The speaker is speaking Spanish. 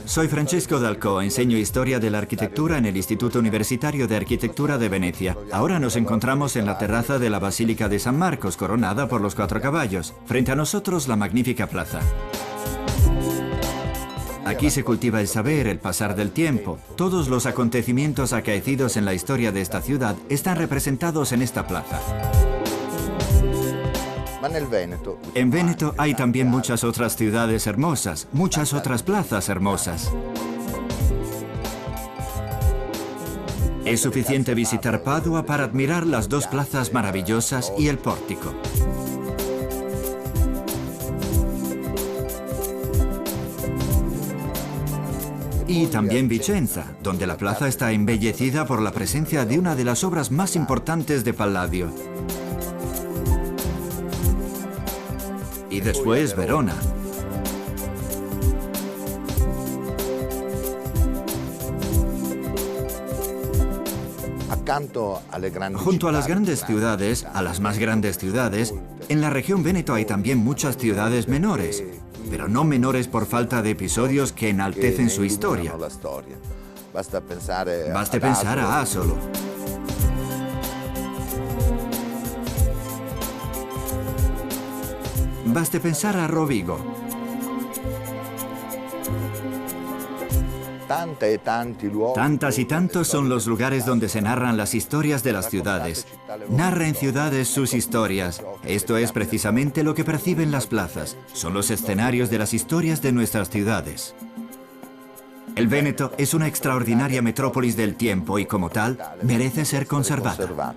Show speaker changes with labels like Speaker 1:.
Speaker 1: Soy Francesco Dalcò, enseño Historia de la Arquitectura en el Instituto Universitario de Arquitectura de Venecia. Ahora nos encontramos en la terraza de la Basílica de San Marcos, coronada por los 4 caballos. Frente a nosotros, la magnífica plaza. Aquí se cultiva el saber, el pasar del tiempo. Todos los acontecimientos acaecidos en la historia de esta ciudad están representados en esta plaza. En Véneto hay también muchas otras ciudades hermosas, muchas otras plazas hermosas. Es suficiente visitar Padua para admirar las 2 plazas maravillosas y el pórtico. Y también Vicenza, donde la plaza está embellecida por la presencia de una de las obras más importantes de Palladio. Y después Verona. Junto a las grandes ciudades, a las más grandes ciudades, en la región Véneto hay también muchas ciudades menores, pero no menores por falta de episodios que enaltecen su historia. Baste pensar a Asolo. Baste pensar a Rovigo. Tantas y tantos son los lugares donde se narran las historias de las ciudades. Narra en ciudades sus historias. Esto es precisamente lo que perciben las plazas. Son los escenarios de las historias de nuestras ciudades. El Véneto es una extraordinaria metrópolis del tiempo y como tal merece ser conservada.